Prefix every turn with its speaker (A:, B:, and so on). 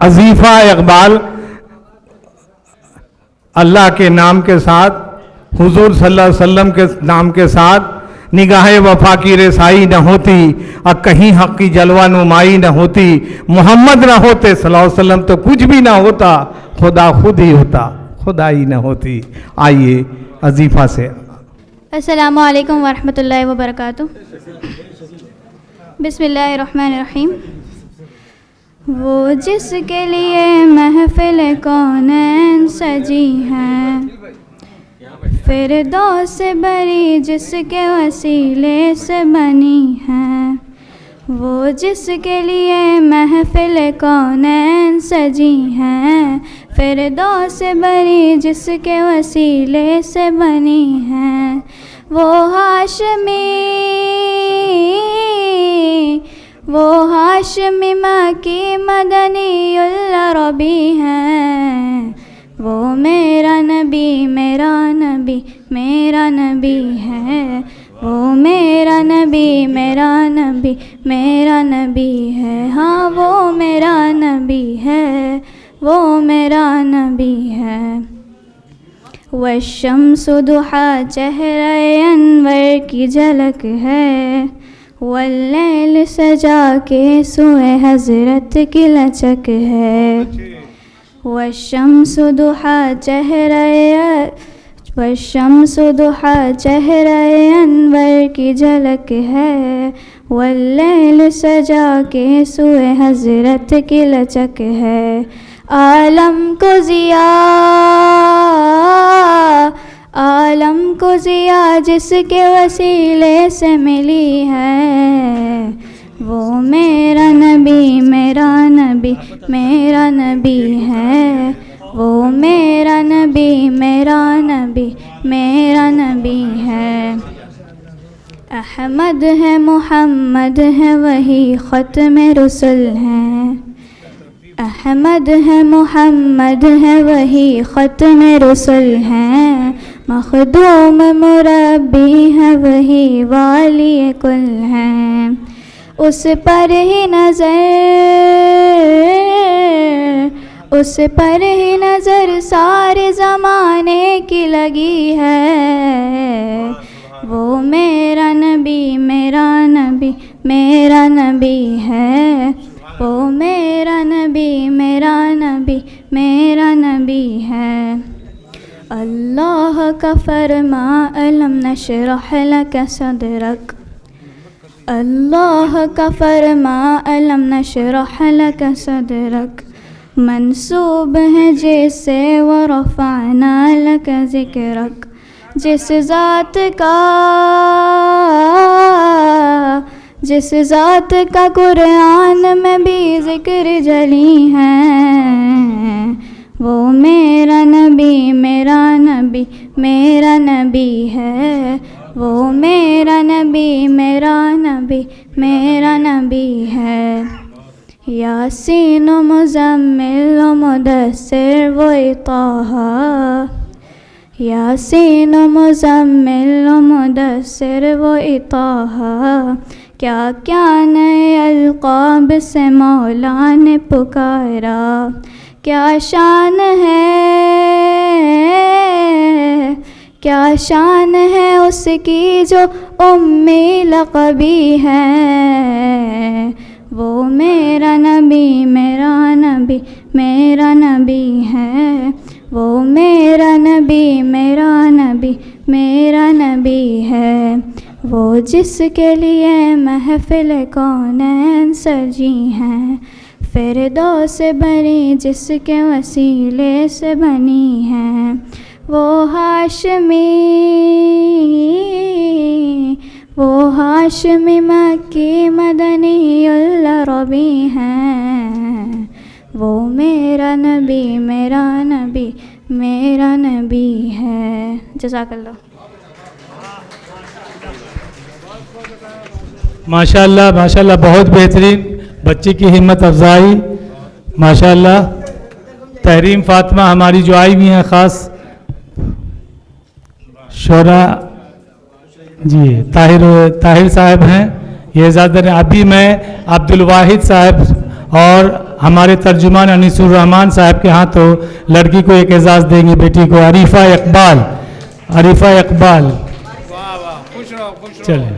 A: وظیفہ اقبال اللہ کے نام کے ساتھ، حضور صلی اللہ علیہ وسلم کے نام کے ساتھ نگاہ وفا کی رسائی نہ ہوتی اور کہیں حق کی جلوہ نمائی نہ ہوتی، محمد نہ ہوتے صلی اللہ علیہ وسلم تو کچھ بھی نہ ہوتا، خدا خود ہی ہوتا، خدائی نہ ہوتی۔ آئیے وظیفہ سے۔
B: السلام علیکم ورحمۃ اللہ وبرکاتہ۔ بسم اللہ الرحمن الرحیم۔ وہ جس کے لیے محفل کونین سجی ہے، فردوس بری جس کے وسیلے سے بنی ہے، وہ جس کے لیے محفل کونین سجی ہے، فردوس بری جس کے وسیلے سے بنی ہے، وہ ہاشمی مکی مدنی العربی ہے، وہ میرا نبی میرا نبی میرا نبی ہے، وہ میرا نبی میرا نبی میرا نبی ہے، ہاں وہ میرا نبی ہے، وہ میرا نبی ہے۔ والشمس ضحیٰ چہرہ انور کی جھلک ہے، واللیل سجا کے سوئے حضرت کی لچک ہے، والشمس ضحیٰ چہرہ انور کی جھلک ہے، واللیل سجا کے سوئے حضرت کی لچک ہے، عالم کو ضیا جس کے وسیلے سے ملی ہے، وہ میرا نبی میرا نبی میرا نبی ہے، وہ میرا نبی میرا نبی میرا نبی ہے۔ احمد ہے محمد ہے وہی ختم رسل ہیں، احمد ہے محمد ہے وہی ختم رسل ہیں، مخدوم مربی ہے وہی والی کل ہیں، اس پر ہی نظر سارے زمانے کی لگی ہے، وہ میرا نبی میرا نبی میرا نبی ہے، وہ میرا نبی میرا نبی میرا نبی ہے۔ اللہ کا فرما الم نشرح لک صدرک، اللہ کا فرما الم نشرح لک صدرک، منسوب ہے جیسے ورفعنا لک ذکرک، جس ذات کا قرآن میں بھی ذکر جلی ہے، وہ میرا نبی میرا نبی میرا نبی ہے، وہ میرا نبی میرا نبی میرا نبی ہے۔ یاسین و مزمل و مدثر و طٰہٰ، یاسین و مزمل و مدثر و طٰہٰ، کیا کیا نئے القاب سے مولا نے پکارا، کیا شان ہے اس کی جو امی لقبی ہے، وہ میرا نبی میرا نبی میرا نبی ہے، وہ میرا نبی میرا نبی میرا نبی ہے، وہ جس کے لیے محفل کونین سجی ہیں، فردوس بری جس کے وسیلے سے بنی ہیں، وہ ہاشمی مکی مدنی العربی ہیں، وہ میرا نبی میرا نبی میرا نبی ہے۔ جزاک اللہ۔
A: ماشاءاللہ ماشاءاللہ، بہت بہترین بچے کی ہمت افزائی، ماشاءاللہ۔ تحریم فاطمہ ہماری جو آئی ہوئی ہیں خاص شعرا جی طاہر صاحب ہیں، یہ زیادہ ابھی میں عبد الواحد صاحب
C: اور ہمارے ترجمان انیس الرحمان صاحب کے ہاتھوں لڑکی کو ایک اعزاز دیں گے، بیٹی کو عریفہ اقبال. عریفہ اقبال چلیں.